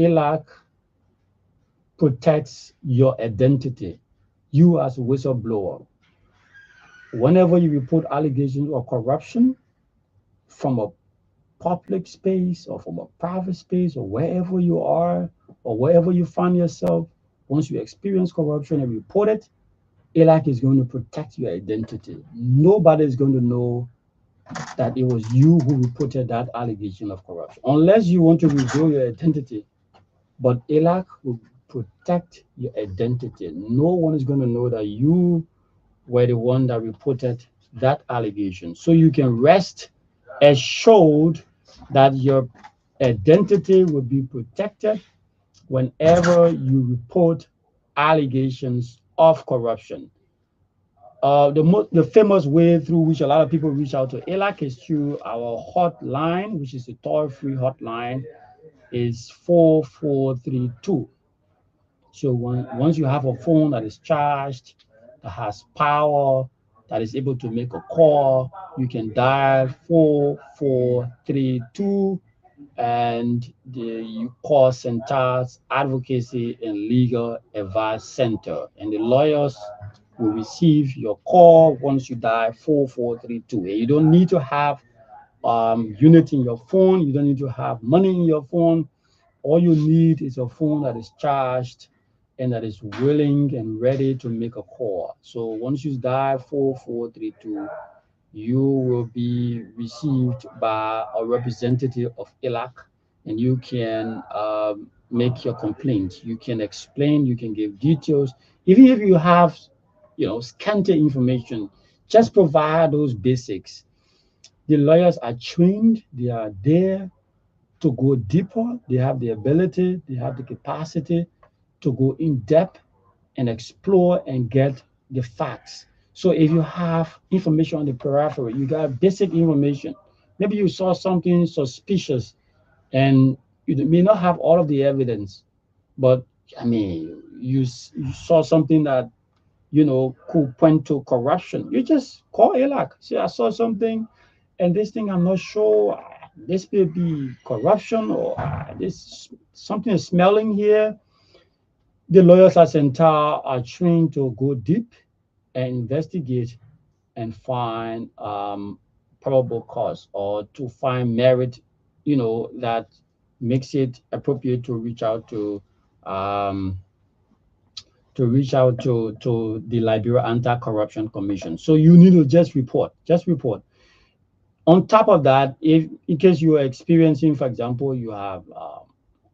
ELAC protects your identity. You as a whistleblower, whenever you report allegations of corruption from a public space or from a private space or wherever you are or wherever you find yourself, once you experience corruption and report it, ELAC is going to protect your identity. Nobody is going to know that it was you who reported that allegation of corruption, unless you want to reveal your identity. But ELAC will protect your identity. No one is going to know that you were the one that reported that allegation. So you can rest assured that your identity will be protected whenever you report allegations of corruption. The famous way through which a lot of people reach out to ELAC is through our hotline, which is a toll-free hotline, is 4432. So once you have a phone that is charged, that has power, that is able to make a call, you can dial 4432 and you call Cental's Advocacy and Legal Advice Center. And the lawyers will receive your call once you dial 4432. And you don't need to have unit in your phone. You don't need to have money in your phone. All you need is a phone that is charged and that is willing and ready to make a call. So once you dial 4432, you will be received by a representative of ELAC, and you can make your complaint. You can explain, you can give details. Even if you have, scanty information, just provide those basics. The lawyers are trained, they are there to go deeper. They have the ability, they have the capacity to go in depth and explore and get the facts. So if you have information on the periphery, you got basic information. Maybe you saw something suspicious and you may not have all of the evidence, but I mean, you saw something that could point to corruption. You just call ELAC. Say, I saw something, and this thing I'm not sure. This may be corruption or this something is smelling here. The lawyers at Cental are trained to go deep and investigate and find probable cause or to find merit, that makes it appropriate to reach out um, to the Liberia Anti-Corruption Commission. So you need to just report. On top of that, if in case you are experiencing, for example, you have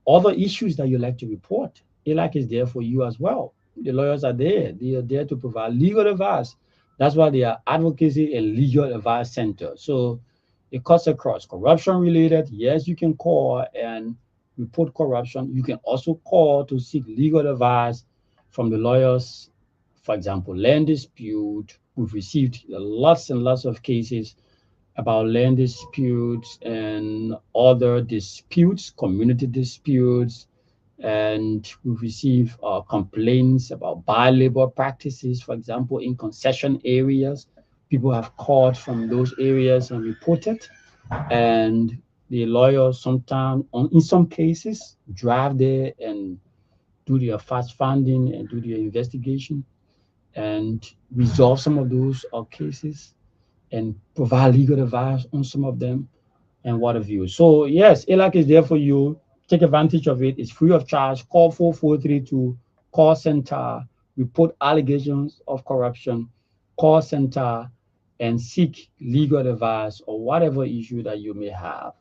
other issues that you like to report, ELAC is there for you as well. The lawyers are there. They are there to provide legal advice. That's why they are Advocacy and Legal Advice Center. So it cuts across corruption related. Yes, you can call and report corruption. You can also call to seek legal advice from the lawyers. For example, land dispute. We've received lots and lots of cases about land disputes and other disputes, community disputes, and we receive complaints about bad labor practices, for example, in concession areas. People have called from those areas and reported, and the lawyers sometimes, in some cases, drive there and do their fast funding and do their investigation and resolve some of those cases and provide legal advice on some of them and what have you. So yes, ELAC is there for you. Take advantage of it. It's free of charge. Call 4432, call center, report allegations of corruption, call center, and seek legal advice or whatever issue that you may have.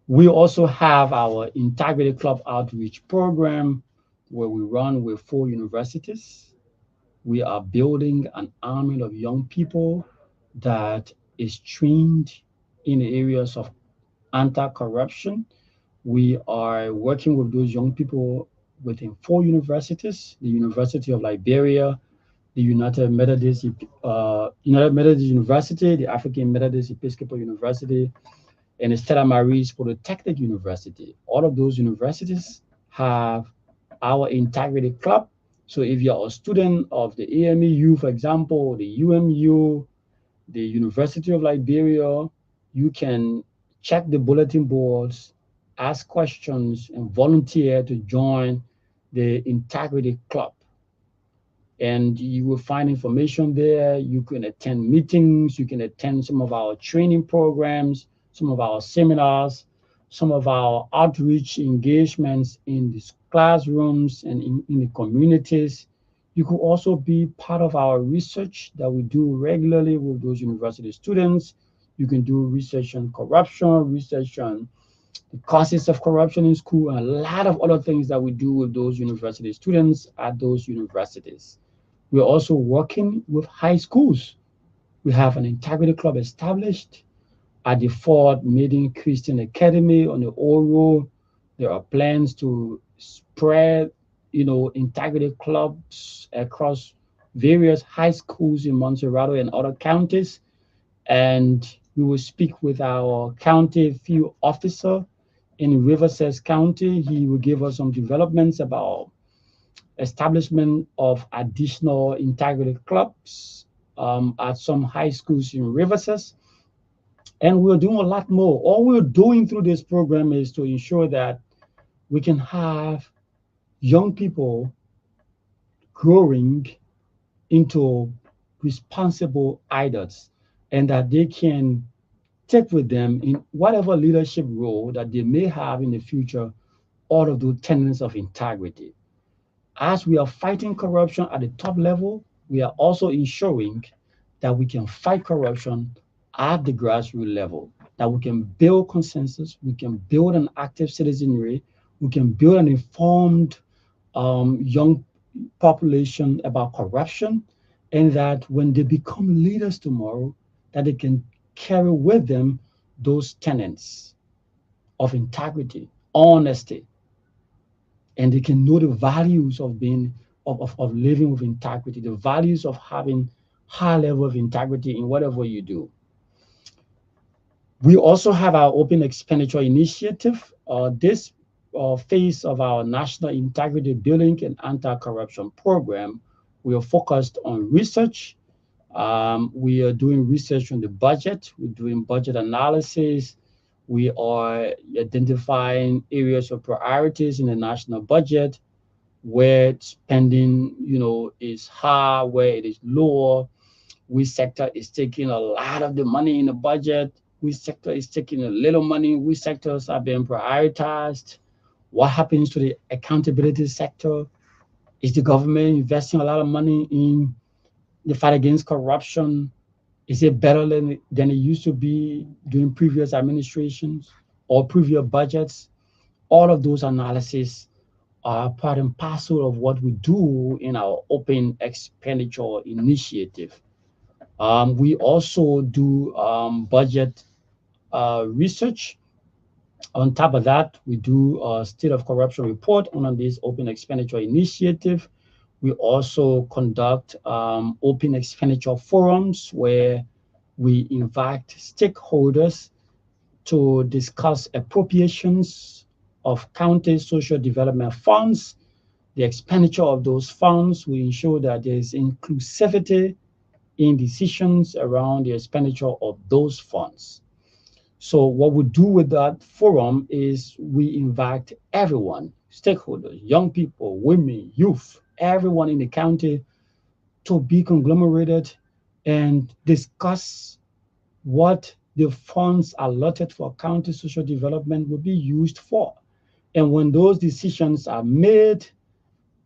We also have our Integrity Club outreach program where we run with 4 universities. We are building an army of young people that is trained in the areas of anti-corruption. We are working with those young people within 4 universities: the University of Liberia, the United Methodist University, the African Methodist Episcopal University, and the Stella Maris Polytechnic University. All of those universities have our Integrity Club. So if you're a student of the AMEU, for example, the UMU, the University of Liberia, you can check the bulletin boards ask questions, and volunteer to join the Integrity Club. And you will find information there. You can attend meetings, you can attend some of our training programs, some of our seminars, some of our outreach engagements in these classrooms and in the communities. You could also be part of our research that we do regularly with those university students. You can do research on corruption, research on the causes of corruption in school, and a lot of other things that we do with those university students at those universities. We're also working with high schools. We have an integrity club established at the Fort Maiden Christian Academy on the Old Road. There are plans to spread, integrity clubs across various high schools in Montserrado and other counties. And we will speak with our county field officer in Riverside County. He will give us some developments about establishment of additional integrity clubs at some high schools in Riverside. And we're doing a lot more. All we're doing through this program is to ensure that we can have young people growing into responsible adults and that they can take with them in whatever leadership role that they may have in the future all of those tenets of integrity. As we are fighting corruption at the top level, we are also ensuring that we can fight corruption at the grassroots level, that we can build consensus, we can build an active citizenry, we can build an informed young population about corruption, and that when they become leaders tomorrow, that they can carry with them those tenets of integrity, honesty, and they can know the values of being of living with integrity, the values of having high level of integrity in whatever you do. We also have our open expenditure initiative. This phase of our national integrity building and anti-corruption program, we are focused on research. We are doing research on the budget. We're doing budget analysis. We are identifying areas of priorities in the national budget where spending, is high, where it is lower. Which sector is taking a lot of the money in the budget? Which sector is taking a little money? Which sectors are being prioritized? What happens to the accountability sector? Is the government investing a lot of money in the fight against corruption? Is it better than it used to be during previous administrations or previous budgets? All of those analyses are part and parcel of what we do in our open expenditure initiative. We also do budget research. On top of that, we do a state of corruption report on this open expenditure initiative. We also conduct open expenditure forums where we invite stakeholders to discuss appropriations of county social development funds, the expenditure of those funds. We ensure that there is inclusivity in decisions around the expenditure of those funds. So what we do with that forum is we invite everyone, stakeholders, young people, women, youth, everyone in the county to be conglomerated and discuss what the funds allotted for county social development will be used for. And when those decisions are made,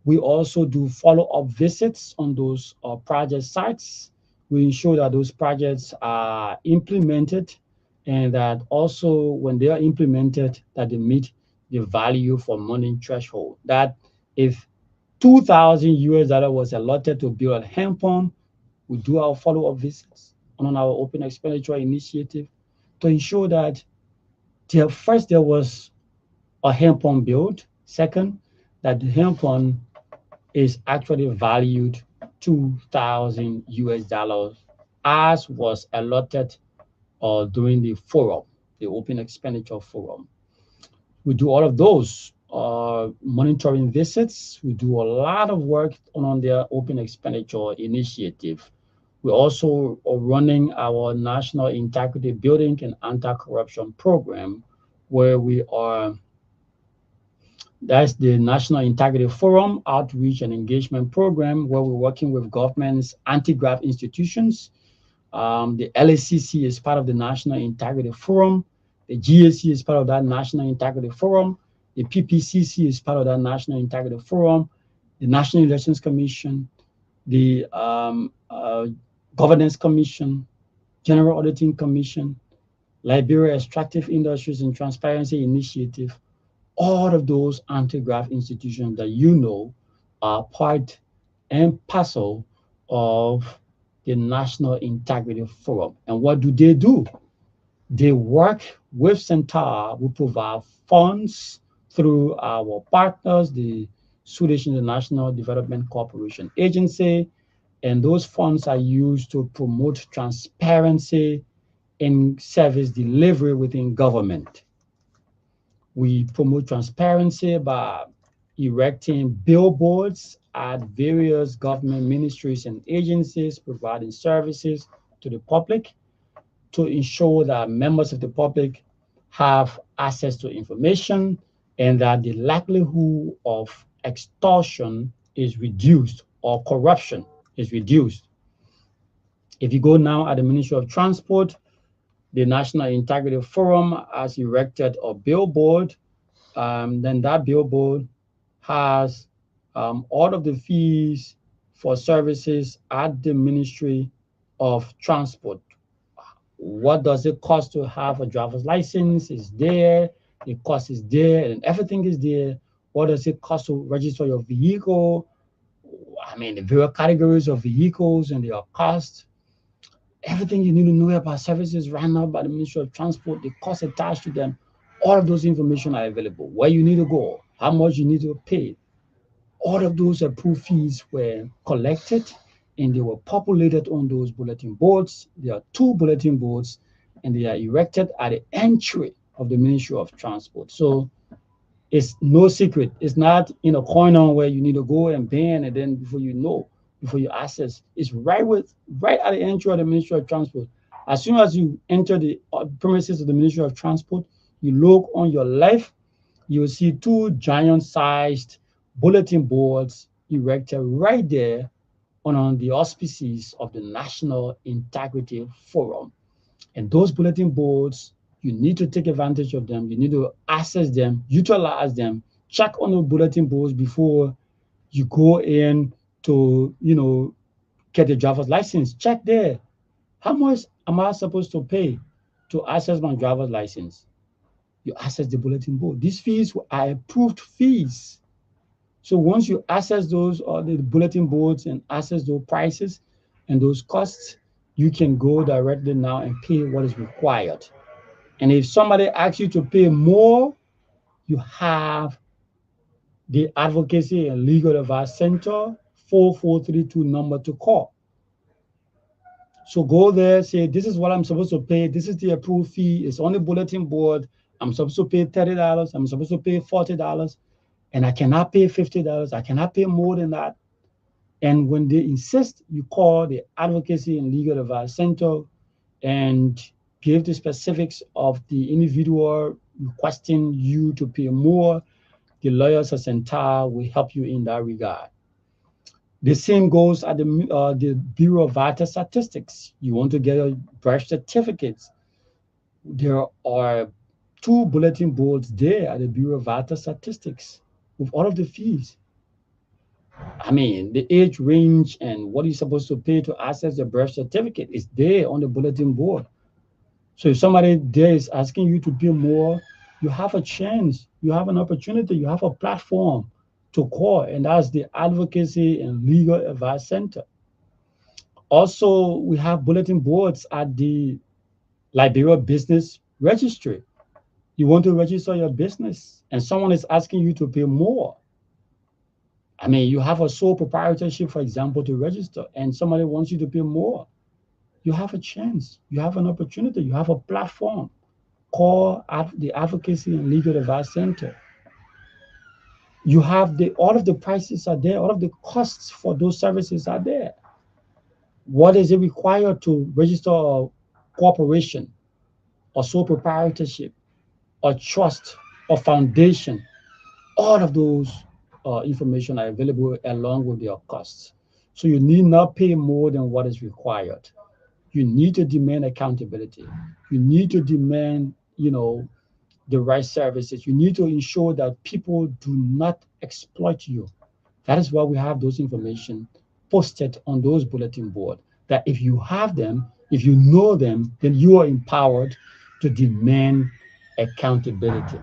we also do follow-up visits on those project sites. We ensure that those projects are implemented and that also when they are implemented, that they meet the value for money threshold. That if 2,000 US dollar was allotted to build a hand pump, we do our follow-up visits on our open expenditure initiative to ensure that first there was a hand pump built. Second, that the hand pump is actually valued 2,000 US dollars as was allotted during the forum, the open expenditure forum. We do all of those monitoring visits. We do a lot of work on their open expenditure initiative. We also are running our national integrity building and anti-corruption program, where we are That's the National Integrity Forum Outreach and Engagement Program, where we're working with governments, anti-graft institutions. The LACC is part of the National Integrity Forum. The GAC is part of that National Integrity Forum. The PPCC is part of that National Integrity Forum. The National Elections Commission, the Governance Commission, General Auditing Commission, Liberia Extractive Industries and Transparency Initiative. All of those anti-graft institutions that you know are part and parcel of the National Integrity Forum. And what do? They work with Cental. We provide funds through our partners, the Swedish International Development Corporation Agency, and those funds are used to promote transparency in service delivery within government. We promote transparency by erecting billboards at various government ministries and agencies providing services to the public to ensure that members of the public have access to information and that the likelihood of extortion is reduced or corruption is reduced. If you go now at the Ministry of Transport, the National Integrity Forum has erected a billboard. Then that billboard has all of the fees for services at the Ministry of Transport. What does it cost to have a driver's license is there, the cost is there, and everything is there. What does it cost to register your vehicle? I mean, the various categories of vehicles and their cost. Everything you need to know about services run out by the Ministry of Transport, the cost attached to them, all of those information are available. Where you need to go, how much you need to pay. All of those approved fees were collected and they were populated on those bulletin boards. There are two bulletin boards and they are erected at the entry of the Ministry of Transport. So it's no secret. It's not in a corner where you need to go and ban and then before you know, before you access. It's right at the entry of the Ministry of Transport. As soon as you enter the premises of the Ministry of Transport, you look on your left, you will see two giant-sized bulletin boards erected right there on the auspices of the National Integrity Forum. And those bulletin boards, you need to take advantage of them. You need to access them, utilize them, check on the bulletin boards before you go in to, get a driver's license. Check there. How much am I supposed to pay to access my driver's license? You access the bulletin board. These fees are approved fees. So once you access those or the bulletin boards and access those prices and those costs, you can go directly now and pay what is required. And if somebody asks you to pay more, you have the Advocacy and Legal Advice Center 4432 number to call. So go there, say, this is what I'm supposed to pay. This is the approved fee. It's on the bulletin board. I'm supposed to pay $30. I'm supposed to pay $40. And I cannot pay $50. I cannot pay more than that. And when they insist, you call the Advocacy and Legal Advice Center and give the specifics of the individual requesting you to pay more. The lawyers at Cental will help you in that regard. The same goes at the Bureau of Vital Statistics. You want to get a birth certificates. There are two bulletin boards there at the Bureau of Vital Statistics with all of the fees. I mean, the age range and what you're supposed to pay to access the birth certificate is there on the bulletin board. So if somebody there is asking you to pay more, you have a chance, you have an opportunity, you have a platform to call, and that's the Advocacy and Legal Advice Center. Also, we have bulletin boards at the Liberia Business Registry. You want to register your business, and someone is asking you to pay more. I mean, you have a sole proprietorship, for example, to register, and somebody wants you to pay more. You have a chance, you have an opportunity, you have a platform. Call the Advocacy and Legal Advice Center. You have all of the prices are there, all of the costs for those services are there. What is it required to register a corporation or sole proprietorship or trust or foundation? All of those information are available along with their costs. So you need not pay more than what is required. You need to demand accountability. You need to demand, the right services. You need to ensure that people do not exploit you. That is why we have those information posted on those bulletin board. That if you have them, if you know them, then you are empowered to demand accountability.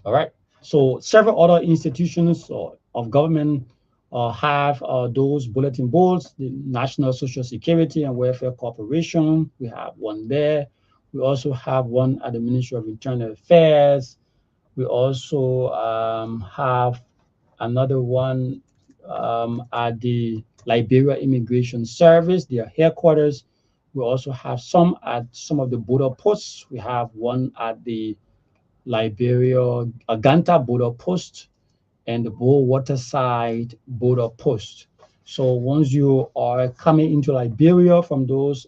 All right. So several other institutions of government have those bulletin boards. The National Social Security and Welfare Corporation, we have one there. We also have one at the Ministry of Internal Affairs. We also have another one at the Liberia Immigration Service, their headquarters. We also have some at some of the border posts. We have one at the Liberia Aganta border post and the Bull Waterside border post. So once you are coming into Liberia from those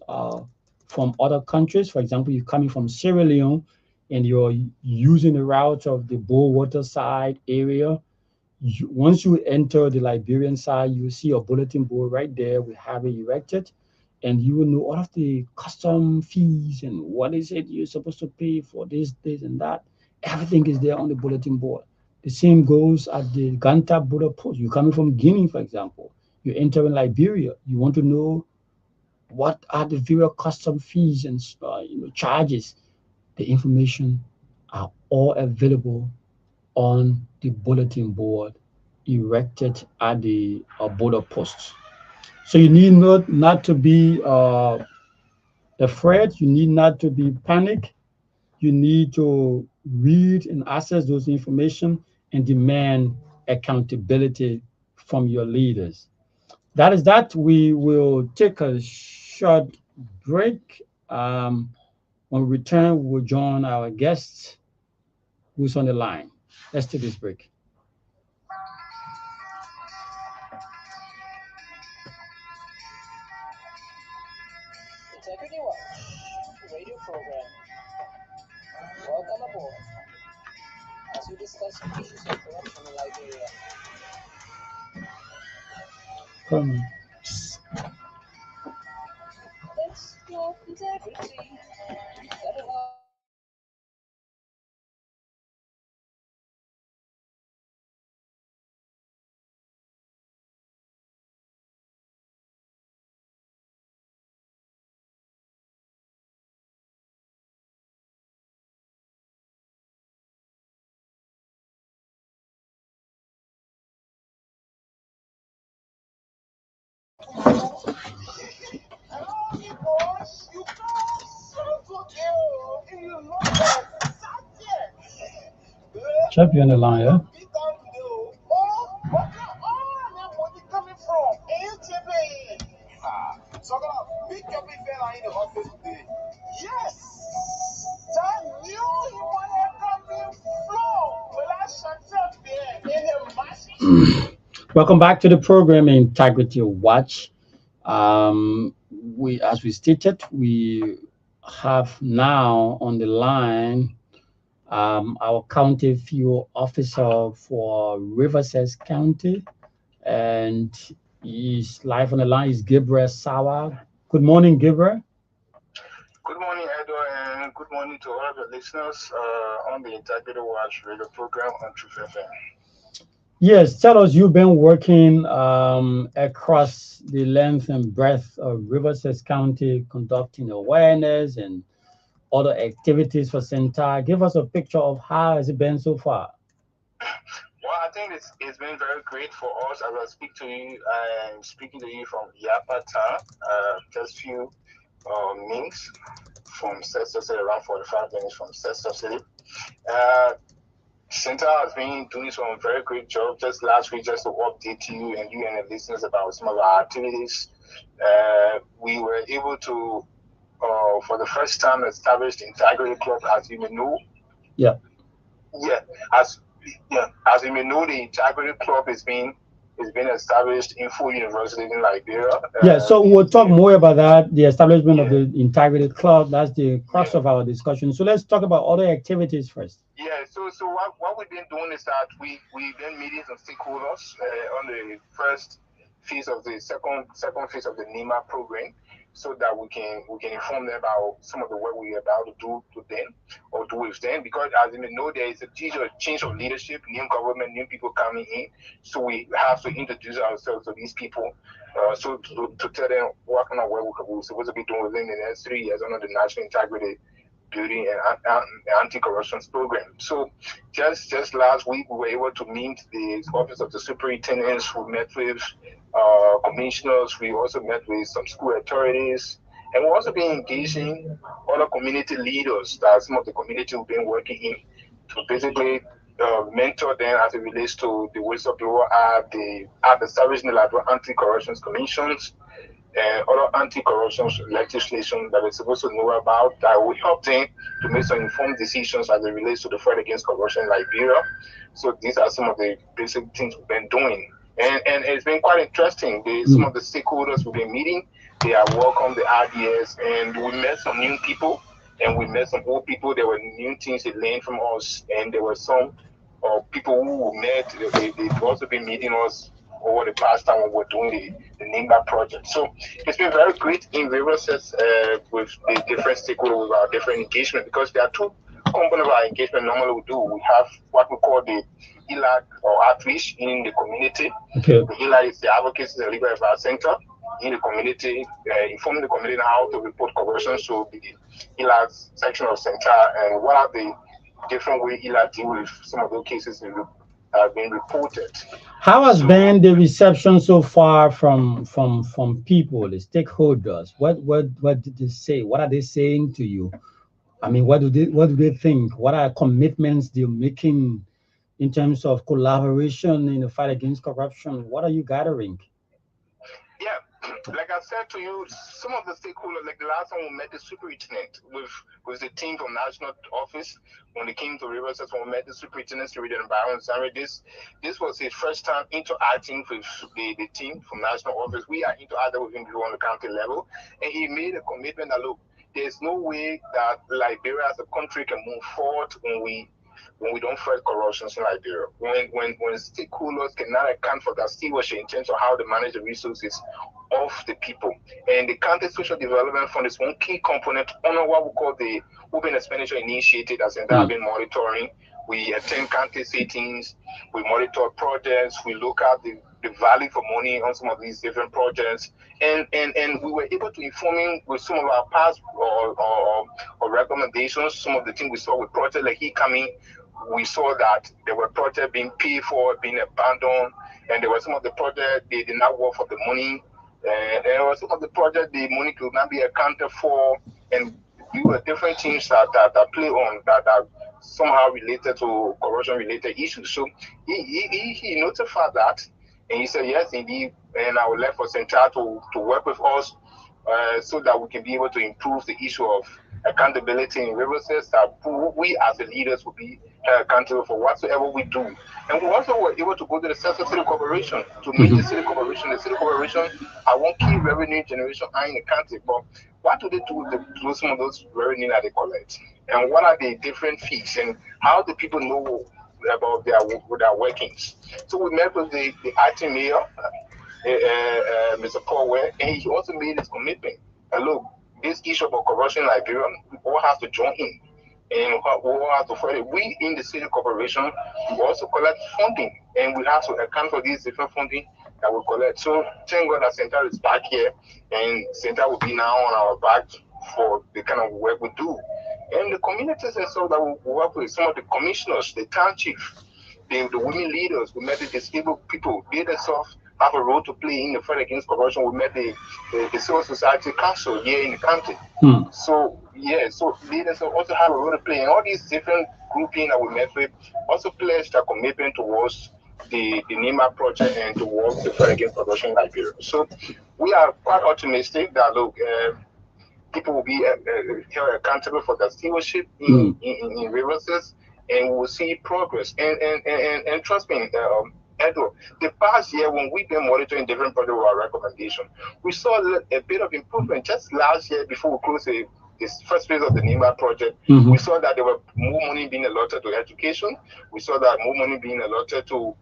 from other countries, for example, you're coming from Sierra Leone and you're using the route of the Bull Waterside area, once you enter the Liberian side, you see a bulletin board right there. We have it erected, and you will know all of the custom fees and what is it you're supposed to pay for this, and that. Everything is there on the bulletin board. The same goes at the Ganta border post. You're coming from Guinea, for example. You enter in Liberia. You want to know what are the various custom fees and charges. The information are all available on the bulletin board erected at the border posts. So you need not to be afraid. You need not to be panic. You need to read and access those information and demand accountability from your leaders. That is that. We will take a short break. When we return, we will join our guests who's on the line. Let's take this break. Integrity Watch radio program. Welcome aboard as we discuss issues of corruption in Liberia. Come. It's your integrity. Chop you on the line, yeah? Welcome back to the program Integrity Watch. As we stated, we have now on the line our county fuel officer for Riverside County, and he's live on the line. Is Gabriel Sawa. Good morning, Gabriel. Good morning, Edward, and good morning to all the listeners on the Integrity Watch radio program on Truth FM. Yes, tell us, you've been working across the length and breadth of Riverside County, conducting awareness and other activities for Cental. Give us a picture of how has it been so far. Well, I think it's been very great for us as I speak to you. I'm speaking to you from Yapata, just few minutes from Cental City, around 45 minutes from Cental City. Cental has been doing some very great job just last week, just to update you and the listeners about some of our activities. We were able to, for the first time, establish the Integrity Club, as you may know. Yeah. Yeah, as you may know, the Integrity Club is being It's been established in full university in Liberia. Yeah, so we'll talk more about that, the establishment of Yeah, the integrated club. That's the crux yeah. of our discussion. So let's talk about other activities first. Yeah, so what we've been doing is that we've been meeting some stakeholders on the first phase of the second phase of the NEMA program, so that we can inform them about some of the work we're about to do to them or do with them. Because as you may know, there is a change of leadership, new government, new people coming in, so we have to introduce ourselves to these people. So to tell them what kind of work we're supposed to be doing within the next 3 years under the national integrity building and anti-corruption program. So just last week we were able to meet the office of the superintendents. We met with commissioners. We also met with some school authorities, and we've also been engaging other community leaders that some of the community we've been working in to basically mentor them as it relates to the whistleblower act, the act establishing the Liberia anti-corruption commissions, other anti-corruption legislation that we're supposed to know about that will help them to make some informed decisions as it relates to the fight against corruption in Liberia. So these are some of the basic things we've been doing. And it's been quite interesting. Some Mm. of the stakeholders we've been meeting, they have welcomed the ideas, and we met some new people, and we met some old people. There were new things they learned from us, and there were some people who we met. They've also been meeting us over the past time when we're doing the NIMBA project. So it's been very great in various with the different stakeholders, with our different engagement, because there are two components of our engagement normally we do. We have what we call the ELAC or outreach in the community. Okay. The ELAC is the Advocacy and Legal Advice Center in the community, informing the community how to report corruption. So the ELAC section of Cental, and what are the different ways ELAC deal with some of those cases that have been reported. How has So been the reception so far from people, the stakeholders? What did they say? What are they saying to you? I mean, what do they think? What are commitments they're making in terms of collaboration in the fight against corruption? What are you gathering? yeah, like I said to you, some of the stakeholders, like the last time we met the superintendent with the team from national office when they came to Rivers, when we met the superintendent, Civilian Byron Sammy, this was his first time interacting with the team from national office. We are interacting with him on the county level, and he made a commitment that look, there's no way that Liberia as a country can move forward when we don't fight corruption in Liberia, when stakeholders cannot account for that stewardship in terms of how they manage the resources of the people. And the county social development fund is one key component on what we call the open expenditure initiative that's in that Mm. been monitoring. We attend county sittings, we monitor projects, we look at the value for money on some of these different projects, and we were able to inform him with some of our past or recommendations, some of the things we saw with projects like he coming. We saw that there were projects being paid for, being abandoned, and there were some of the projects they did not work for the money. And there were some of the projects the money could not be accounted for, and we were different things that play on that somehow related to corruption related issues. So he notified that, and he said yes indeed, and I would like for Central to work with us so that we can be able to improve the issue of accountability in reverses, that we as the leaders will be accountable for whatsoever we do. And we also were able to go to the Central City Corporation to meet the Mhm. city corporation. The city corporation are one key revenue generation eye in the country, but what do they do with some of those revenue that they collect? And what are the different fees? And how do people know about their workings? So we met with the acting mayor, Mr. Paul Ware, and he also made his commitment. And look, this issue about corruption in Liberia, we all have to join in. And we all have to fight it. We in the city corporation, we also collect funding, and we have to account for these different funding that we collect. So thank God that Central is back here, and Central will be now on our back for the kind of work we do. And the communities and so that we work with, some of the commissioners, the town chief, the women leaders, we met the disabled people. They themselves have a role to play in the fight against corruption. We met the civil society council here in the county. Mm. So yeah, so leaders also have a role to play. And all these different grouping that we met with also pledged their commitment towards the NEMA project and towards the fight against corruption in Liberia. So we are quite optimistic that look, people will be held accountable for their stewardship Mm. in reverses, and we will see progress. And trust me, Edward, the past year when we've been monitoring different projects with our recommendation, we saw a bit of improvement. Just last year, before we closed this first phase of the NEMA project, we saw that there were more money being allotted to education. We saw that more money being allotted to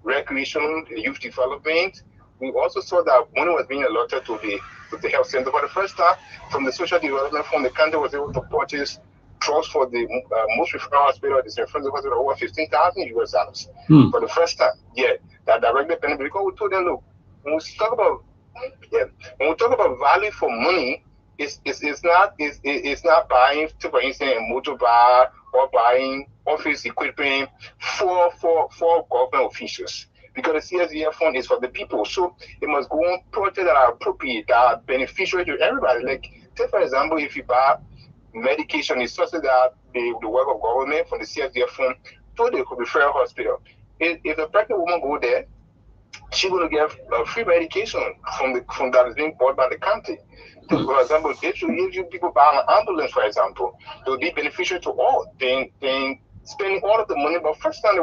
recreation, youth development. We also saw that money was being allotted to the health center. For the first time, from the social development fund, the country was able to purchase drugs for the most referral hospital, the St. Francis Hospital, over 15,000 US dollars for the first time. Yeah, that directly benefit, because we told them, look, when we talk about yeah, when we talk about value for money, it's not buying, for instance, a motorbike or buying office equipment for government officials. Because the CSDF fund is for the people, so it must go on projects that are appropriate, that are beneficial to everybody. Like, take for example, if you buy medication, it's such that the work of government from the CSDF fund to the referral hospital. If the pregnant woman go there, she's going to get free medication from that is being bought by the county. For example, if you people buy an ambulance, for example, it will be beneficial to all. Then spending all of the money, but first time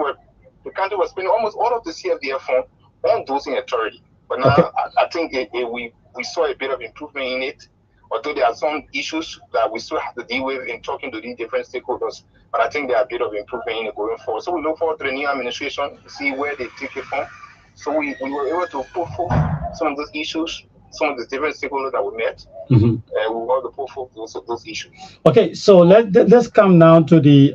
the country was spending almost all of the CFDF fund on dosing authority. But now I think we saw a bit of improvement in it. Although there are some issues that we still have to deal with in talking to these different stakeholders, but I think there are a bit of improvement in it going forward. So we look forward to the new administration to see where they take it from. So we were able to put forth some of those issues, some of the different stakeholders that we met, and we were able to put forth those issues. Okay, so let's come down to the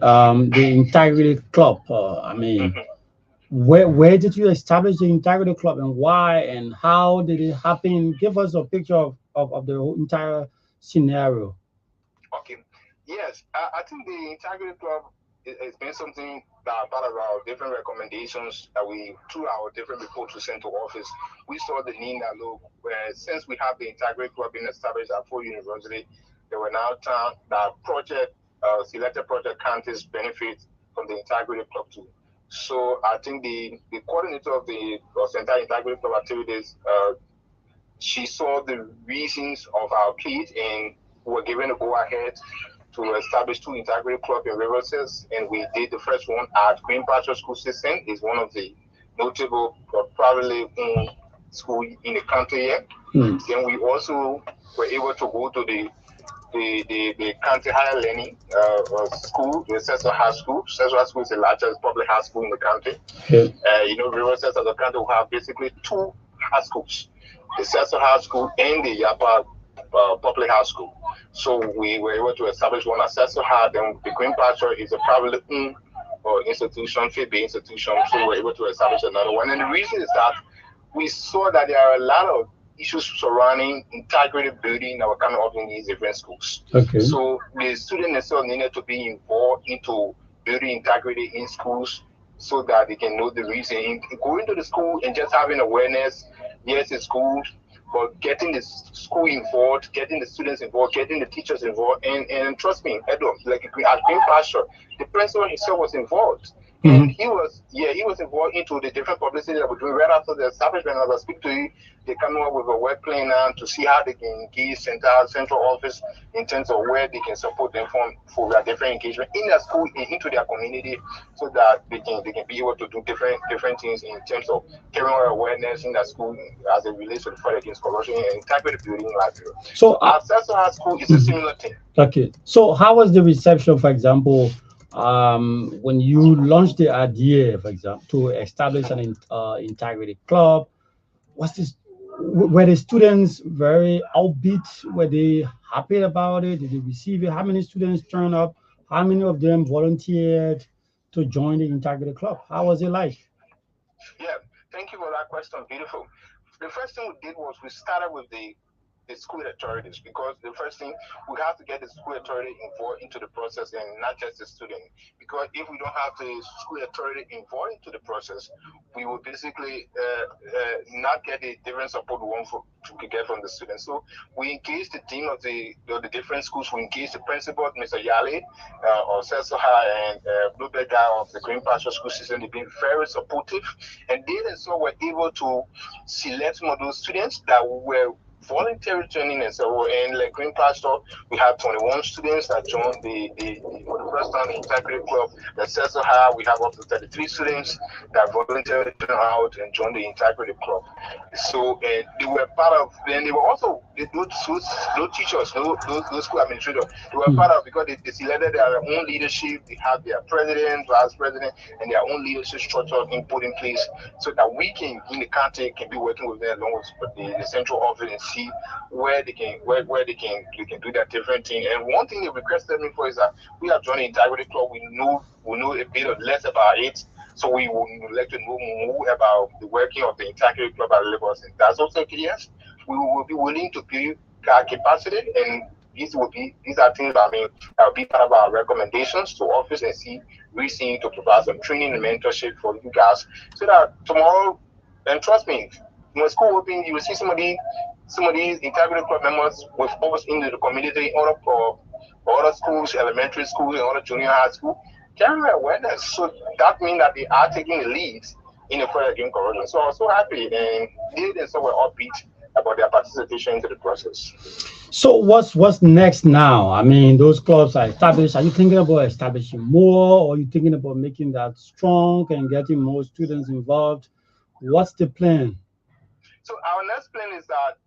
Integrity Club. I mean, Mhm. where did you establish the Integrity Club, and why, and how did it happen? Give us a picture of the whole entire scenario. Okay. Yes, I think the Integrity Club has been something that part of our different recommendations that we, through our different reports we sent to office, we saw the need that look, where since we have the Integrity Club being established at Full University, there were now time that project, selected project counties benefit from the Integrity Club too. So I think the coordinator of the Cental Integrity Club activities, she saw the reasons of our case and we were given a go ahead to establish two integrity club in Rivers, and we did the first one at Green Pasture School System. Is one of the notable privately owned school in the country here. Then we also were able to go to the county higher learning school, the Cental High School. Cental High School is the largest public high school in the country. Okay. Rivers as a country will have basically two high schools, the Central High School and the Yapa public high school. So we were able to establish one at Central High. Then the Green Pasture is a privately owned institution, fee-based institution. So we were able to establish another one. And the reason is that we saw that there are a lot of issues surrounding integrated building that were coming up in these different schools. Okay. So the students themselves needed to be involved into building integrity in schools so that they can know the reason. Going to the school and just having awareness, yes, it's good, but getting the school involved, getting the students involved, getting the teachers involved, and trust me, Edward, like at Green Pasture, the principal himself was involved. And he was involved into the different publicity that we're doing right after the establishment. As I speak to you, they're coming up with a work plan now to see how they can engage central office in terms of where they can support them for their different engagement in their school and into their community, so that they can be able to do different things in terms of carrying awareness in their school as it relates to the fight against corruption and integrity building in Liberia. So, Our Central High School is a similar thing. okay. So, how was the reception, for example, when you launched the idea, for example, to establish an integrity club? Was this Were the students very upbeat? Were they happy about it? Did they receive it? How many students turned up? How many of them volunteered to join the integrity club? How was it like? Yeah, thank you for that question. Beautiful. The first thing we did was we started with the school authorities, because the first thing we have to get the school authority involved into the process and not just the student. Because if we don't have the school authority involved into the process, we will basically not get the different support we want to get from the students. So we engaged the dean of the different schools. We engaged the principal, Mr. Yale, of Sesoha, and Bluebird guy of the Green Pasture School System. They've been very supportive, and they themselves were able to select some of those students that were voluntary training. And so in like Green Pasture, we have 21 students that joined for the first time the integrity club. That Cental High, we have up to 33 students that voluntarily turned out and joined the integrity club. So and they were part of, and they were also those teachers, those school administrators, they were Hmm. part of because they selected their own leadership. They have their president, vice president, and their own leadership structure in put in place so that we can in the county can be working with them along with the central office and see where they can do that different thing. And one thing they requested me for is that we have joined the integrity club. We know a bit of less about it. So we would like to know more about the working of the integrity club at Lagos. And that's also yes. We will be willing to build our capacity, and these are things that will be part of our recommendations to office and see we see to provide some training and mentorship for you guys so that tomorrow, and trust me, when school open, you will see some of these integrity club members with us into the community, other schools, elementary school and other junior high school, carrying awareness. So that means that they are taking the lead in the fight against corruption. So I was so happy and did and so were upbeat about their participation into the process. So what's next now? I mean, those clubs are established. Are you thinking about establishing more, or are you thinking about making that strong and getting more students involved? What's the plan? So our next plan is that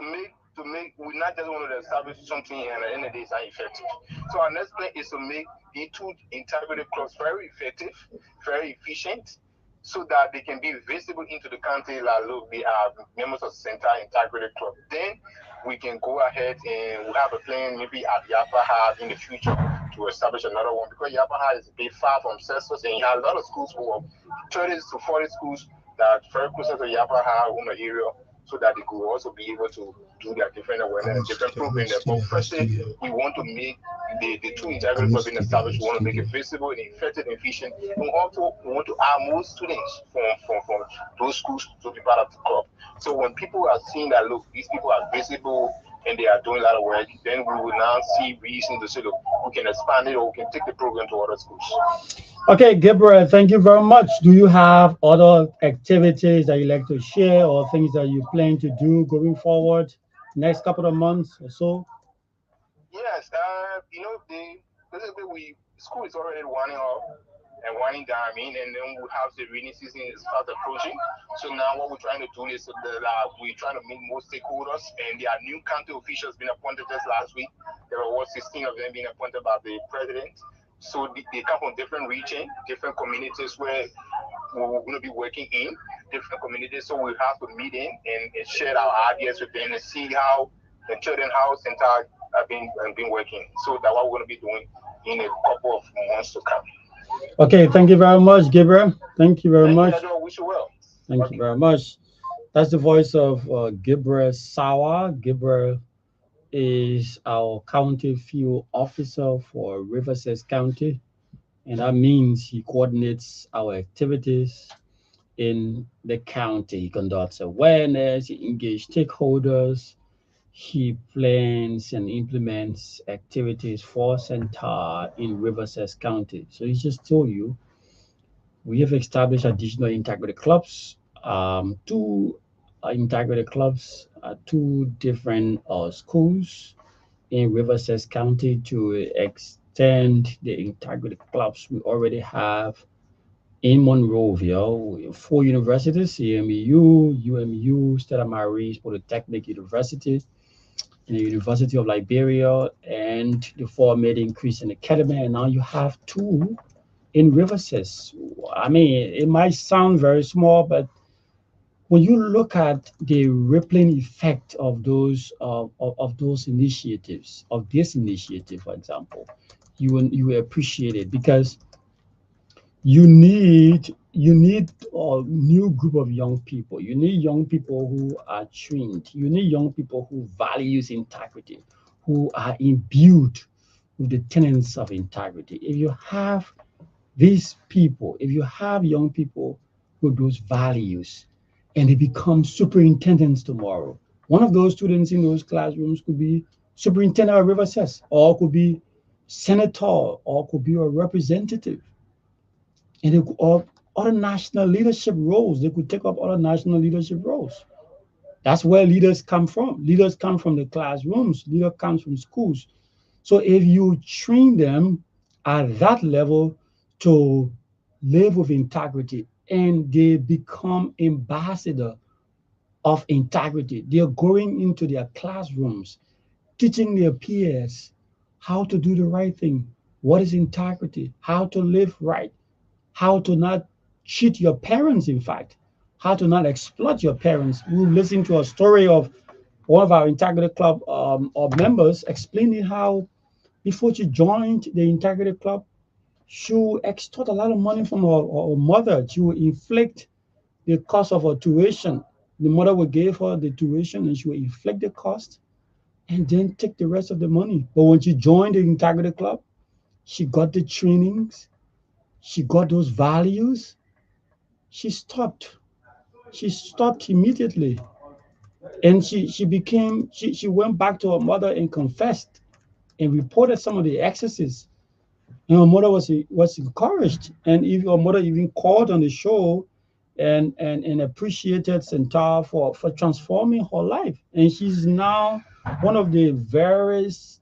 we not just want to establish something and at the end of the day it's not effective. So our next plan is to make the two integrated clubs very effective, very efficient, so that they can be visible into the country. Like look, they are members of Cental Integrated Club. Then we can go ahead and we have a plan maybe at Yapa High in the future to establish another one because Yapa High is a bit far from Cestus and you have a lot of schools who are 30 to 40 schools that are very close to Yapa High in the area so that they could also be able to do their different awareness and different programs there. But firstly, we want to make the two integrity club being established. We want to make it visible and effective and efficient. And also, we want to add more students from those schools to be part of the club. So when people are seeing that, look, these people are visible and they are doing a lot of work, then we will now see reason to say, look, we can expand it or we can take the program to other schools. Okay, Gabriel, thank you very much. Do you have other activities that you like to share or things that you plan to do going forward next couple of months or so? Yes, basically we school is already winding up and winding down. I mean, and then we have the rainy season is fast approaching. So now what we're trying to do is we're trying to meet more stakeholders, and there are new county officials being appointed just last week. There were 16 of them being appointed by the president. So they come from different regions, different communities where we're going to be working in different communities. So we have to meet in and share our ideas with them and see how the children house center have been working. So that's what we're going to be doing in a couple of months to come. Okay, thank you very much, Gabriel. Thank you very Thank you, much. Nigel. Wish you well. Thank you Okay. very much. That's the voice of Gabriel Sawa. Gabriel is our county field officer for Riverside County, and that means he coordinates our activities in the county. He conducts awareness, he engages stakeholders, he plans and implements activities for Cental in Riverside County. So he just told you we have established additional integrity clubs, two integrity clubs, two different schools in Riverside County to extend the integrity clubs we already have in Monrovia. We have four universities: CMU, UMU, Stella Maris Polytechnic University, and the University of Liberia, and the four Made Christian Academy. And now you have two in Riverside. I mean, it might sound very small, but when you look at the rippling effect of those initiatives, of this initiative, for example, you will appreciate it because you need a new group of young people. You need young people who are trained. You need young people who values integrity, who are imbued with the tenets of integrity. If you have these people, if you have young people with those values and they become superintendents tomorrow, one of those students in those classrooms could be superintendent of Riverside, or could be senator, or could be a representative, and or other national leadership roles. They could take up other national leadership roles. That's where leaders come from. Leaders come from the classrooms. Leader comes from schools. So if you train them at that level to live with integrity and they become ambassador of integrity, they're going into their classrooms, teaching their peers how to do the right thing. What is integrity? How to live right? How to not cheat your parents, in fact, how to not exploit your parents. We listened to a story of one of our Integrity Club of members explaining how before she joined the Integrity Club, she would extort a lot of money from her mother. She would inflict the cost of her tuition. The mother would give her the tuition and she would inflict the cost and then take the rest of the money. But when she joined the Integrity Club, she got the trainings, she got those values, she stopped. She stopped immediately. And she went back to her mother and confessed and reported some of the excesses. And her mother was encouraged. And if her mother even called on the show and appreciated Cental for transforming her life. And she's now one of the various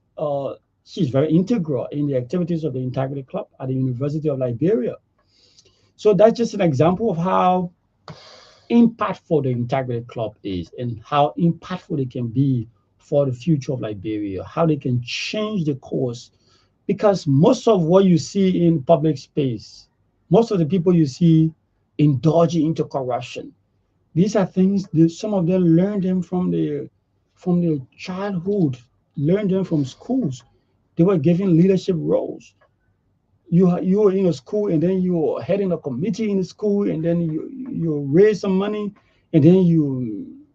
she's very integral in the activities of the Integrity Club at the University of Liberia. So that's just an example of how impactful the Integrity Club is and how impactful they can be for the future of Liberia, how they can change the course. Because most of what you see in public space, most of the people you see indulging into corruption, these are things that some of them learn them from their childhood, learn them from schools. They were given leadership roles. You were in a school and then you were heading a committee in the school and then you raise some money and then you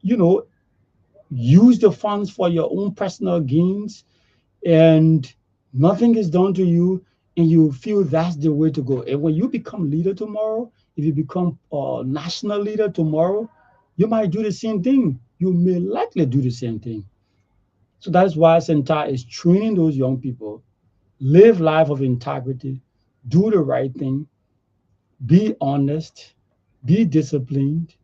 know use the funds for your own personal gains and nothing is done to you and you feel that's the way to go. And when you become leader tomorrow, if you become a national leader tomorrow, you might do the same thing. You may likely do the same thing. So that's why Cental is training those young people, live life of integrity, do the right thing, be honest, be disciplined,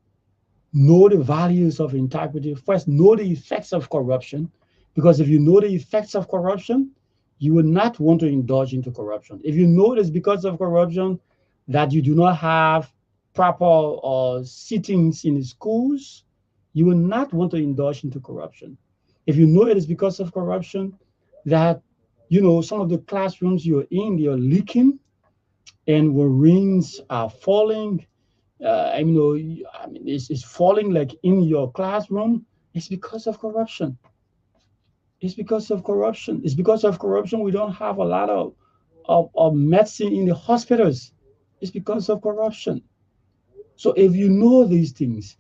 know the values of integrity. First, know the effects of corruption, because if you know the effects of corruption, you will not want to indulge into corruption. If you notice because of corruption that you do not have proper sittings in the schools, you will not want to indulge into corruption. If you know it is because of corruption that some of the classrooms you're in, you're leaking, and where rains are falling, it's falling like in your classroom. It's because of corruption. It's because of corruption. It's because of corruption we don't have a lot of medicine in the hospitals. It's because of corruption. So if you know these things,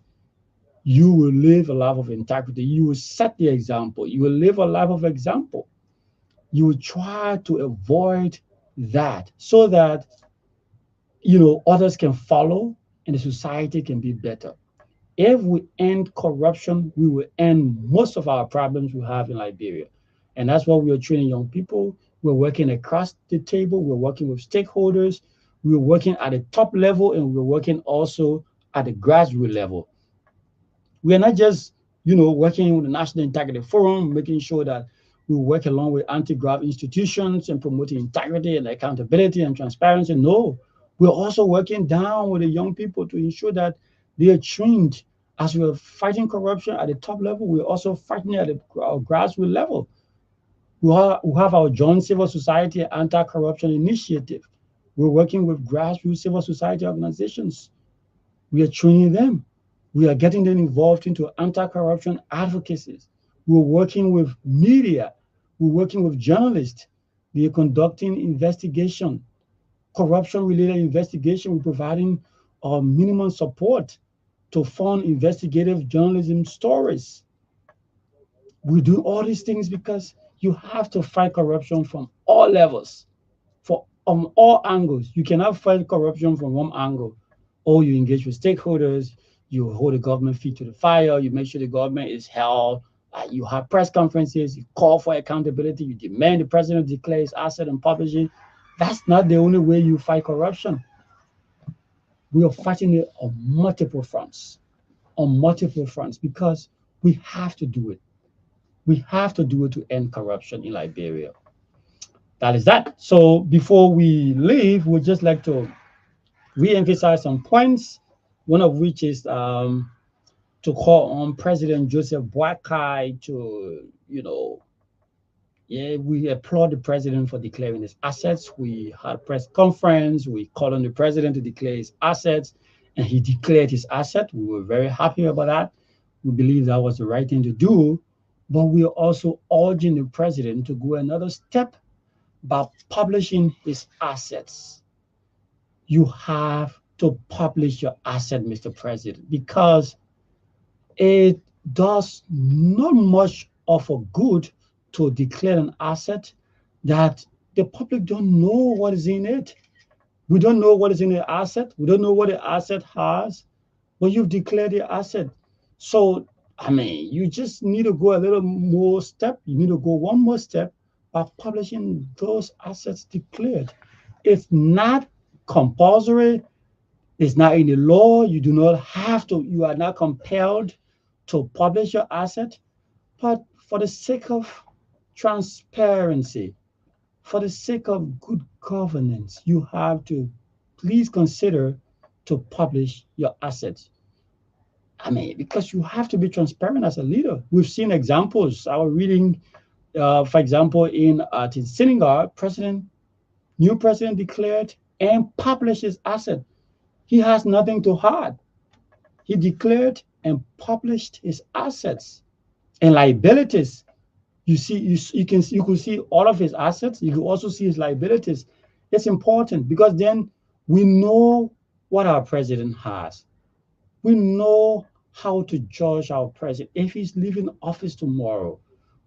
you will live a life of integrity. You will set the example. You will live a life of example. You will try to avoid that so that others can follow and the society can be better. If we end corruption, we will end most of our problems we have in Liberia. And that's why we are training young people. We're working across the table. We're working with stakeholders. We're working at the top level and we're working also at the grassroots level. We are not just, working with the National Integrity Forum, making sure that we work along with anti-graft institutions and promoting integrity and accountability and transparency. No, we're also working down with the young people to ensure that they are trained. As we're fighting corruption at the top level, we're also fighting at the grassroots level. We have our joint civil society anti-corruption initiative. We're working with grassroots civil society organizations. We are training them. We are getting them involved into anti-corruption advocacies. We're working with media. We're working with journalists. They are conducting investigation, corruption-related investigation. We're providing minimum support to fund investigative journalism stories. We do all these things because you have to fight corruption from all levels, for on all angles. You cannot fight corruption from one angle. Or you engage with stakeholders, you hold the government feet to the fire, you make sure the government is held, you have press conferences, you call for accountability, you demand the president declare his asset and publishing. That's not the only way you fight corruption. We are fighting it on multiple fronts. on multiple fronts because we have to do it. We have to do it to end corruption in Liberia. That is that. So before we leave, we'd just like to re-emphasize some points. One of which is to call on President Joseph Boakai to, yeah, we applaud the president for declaring his assets. We had a press conference. We called on the president to declare his assets, and he declared his asset. We were very happy about that. We believe that was the right thing to do. But we are also urging the president to go another step by publishing his assets. You have to publish your asset, Mr. President, because it does not much of a good to declare an asset that the public don't know what is in it. We don't know what is in the asset. We don't know what the asset has, but you've declared the asset. So, I mean, you just need to go a little more step. You need to go one more step by publishing those assets declared. It's not compulsory. It's not in the law. You do not have to, you are not compelled to publish your asset. But for the sake of transparency, for the sake of good governance, you have to please consider to publish your assets. I mean, because you have to be transparent as a leader. We've seen examples. I was reading, for example, in Senegal, new president declared and published his asset. He has nothing to hide. He declared and published his assets and liabilities. You could see all of his assets. You could also see his liabilities. It's important because then we know what our president has. We know how to judge our president. If he's leaving office tomorrow,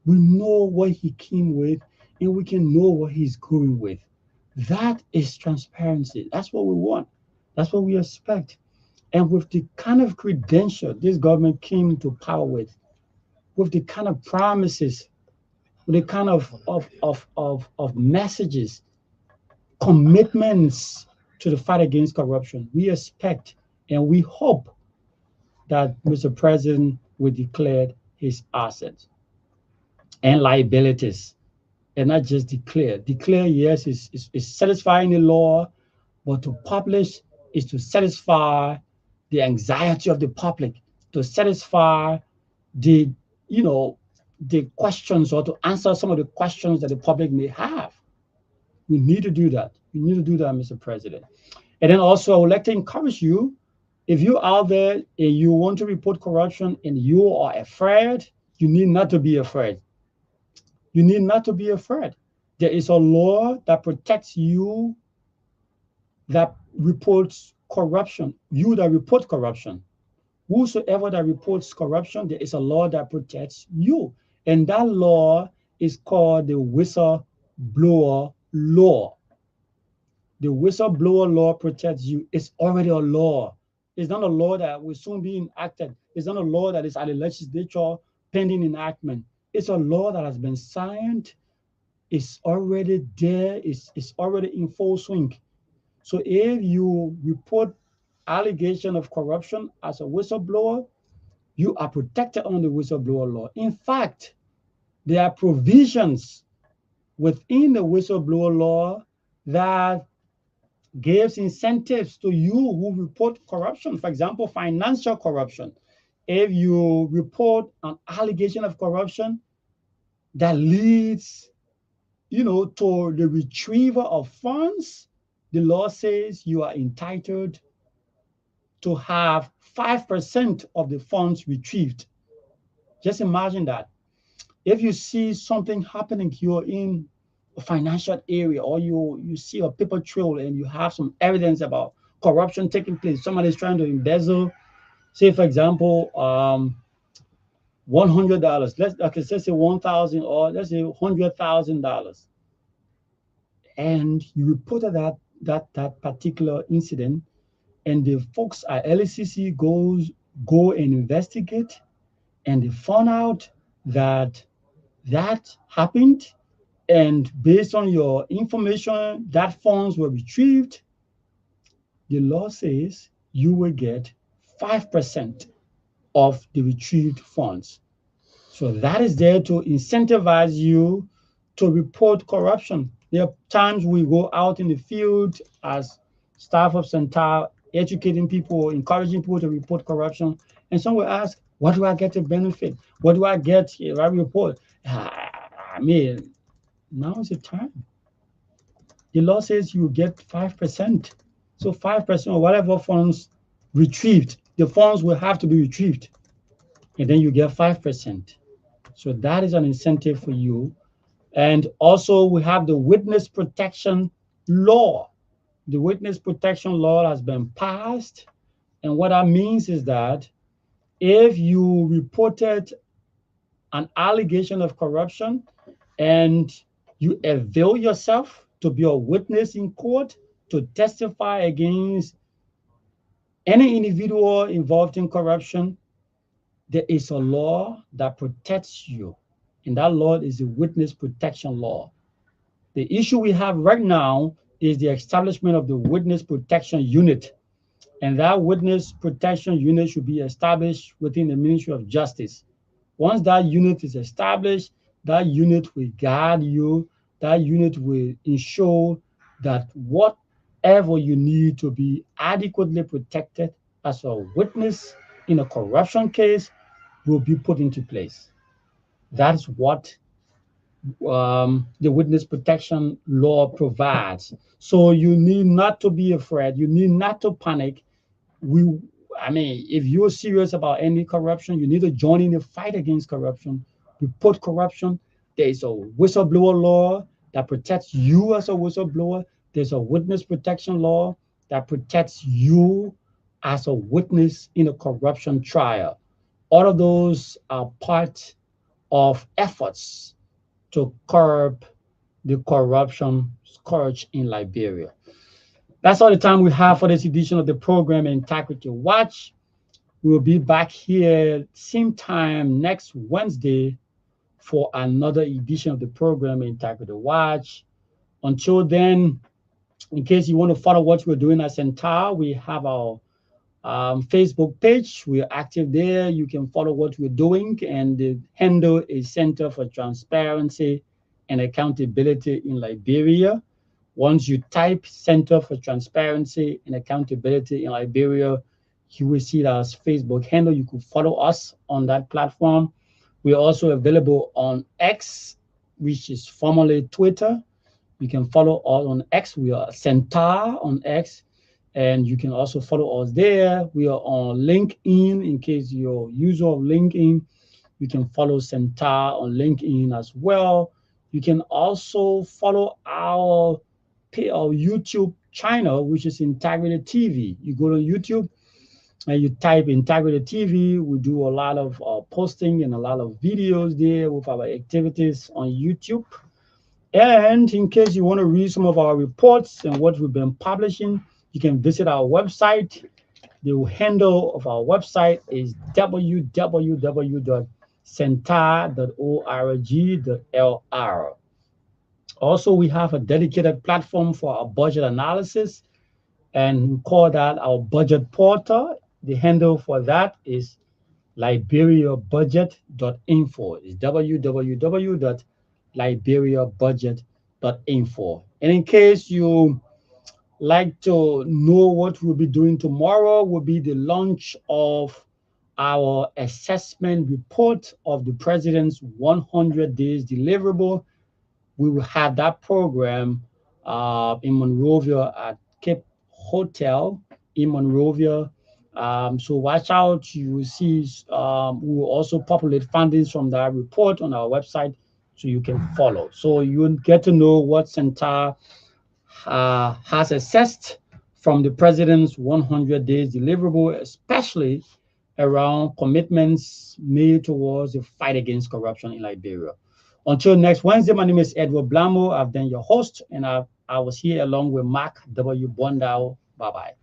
we know what he came with and we can know what he's going with. That is transparency. That's what we want. That's what we expect. And with the kind of credential this government came to power with the kind of promises, with the kind of messages, commitments to the fight against corruption, we expect and we hope that Mr. President will declare his assets and liabilities and not just declare. Declare, yes, is satisfying the law, but to publish is to satisfy the anxiety of the public, to satisfy the, the questions or to answer some of the questions that the public may have. We need to do that. We need to do that, Mr. President. And then also, I would like to encourage you, if you're out there and you want to report corruption and you are afraid, you need not to be afraid. You need not to be afraid. There is a law that protects you that reports corruption, you that report corruption. Whosoever that reports corruption, there is a law that protects you. And that law is called the whistleblower law. The whistleblower law protects you. It's already a law. It's not a law that will soon be enacted. It's not a law that is at the legislature pending enactment. It's a law that has been signed. It's already there. It's already in full swing. So if you report allegation of corruption as a whistleblower, you are protected under the whistleblower law. In fact, there are provisions within the whistleblower law that gives incentives to you who report corruption. For example, financial corruption. If you report an allegation of corruption that leads, to the retrieval of funds, the law says you are entitled to have 5% of the funds retrieved. Just imagine that. If you see something happening, you're in a financial area or you see a paper trail and you have some evidence about corruption taking place, somebody's trying to embezzle, say for example, $100. Let's say 1,000 or let's say $100,000, and you reported that particular incident, and the folks at LACC go and investigate, and they found out that that happened, and based on your information, that funds were retrieved. The law says you will get 5%. of the retrieved funds. So that is there to incentivize you to report corruption. There are times we go out in the field as staff of Cental, educating people, encouraging people to report corruption. And some will ask, what do I get to benefit? What do I get if I report? I mean, now is the time. The law says you get 5%. So 5% of whatever funds retrieved, the funds will have to be retrieved. And then you get 5%. So that is an incentive for you. And also, we have the witness protection law. The witness protection law has been passed. And what that means is that if you reported an allegation of corruption and you avail yourself to be a witness in court to testify against any individual involved in corruption, there is a law that protects you. And that law is the witness protection law. The issue we have right now is the establishment of the Witness Protection Unit. And that Witness Protection Unit should be established within the Ministry of Justice. Once that unit is established, that unit will guide you, that unit will ensure that whatever you need to be adequately protected as a witness in a corruption case will be put into place. That's what the witness protection law provides. So you need not to be afraid. You need not to panic. We, I mean, if you're serious about any corruption, you need to join in the fight against corruption. Report corruption. There is a whistleblower law that protects you as a whistleblower. There's a witness protection law that protects you as a witness in a corruption trial. All of those are part of efforts to curb the corruption scourge in Liberia. That's all the time we have for this edition of the program Integrity Watch. We will be back here same time next Wednesday for another edition of the program Integrity Watch. Until then, in case you want to follow what we're doing at Cental, we have our Facebook page. We're active there. You can follow what we're doing, and the handle is Center for Transparency and Accountability in Liberia. Once you type Center for Transparency and Accountability in Liberia, you will see that Facebook handle. You can follow us on that platform. We're also available on X, which is formerly Twitter. You can follow us on X. We are Cental on X. And you can also follow us there. We are on LinkedIn. In case you're a user of LinkedIn, you can follow Cental on LinkedIn as well. You can also follow our YouTube channel, which is Integrity TV. You go to YouTube and you type Integrity TV. We do a lot of posting and a lot of videos there with our activities on YouTube. And in case you want to read some of our reports and what we've been publishing, you can visit our website. The handle of our website is www.cental.org.lr. Also, we have a dedicated platform for our budget analysis, and we call that our budget portal. The handle for that is liberiabudget.info. It's www.liberiabudget.info. And in case you like to know what we'll be doing tomorrow, will be the launch of our assessment report of the president's 100 days deliverable. We will have that program in Monrovia at Cape Hotel in Monrovia. So watch out. You will see, we will also populate findings from that report on our website so you can follow. So you get to know what Cental has assessed from the president's 100 days deliverable, especially around commitments made towards the fight against corruption in Liberia. Until next Wednesday, my name is Edward Blamo. I've been your host, and I was here along with Mark W. Bondao. Bye-bye.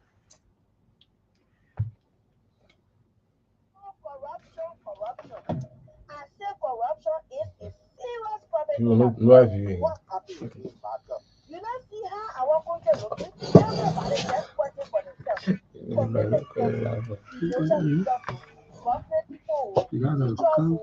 Corruption. I say corruption is a serious problem. You don't see how our country looking? Everybody just working for themselves. Government You guys have teach us come.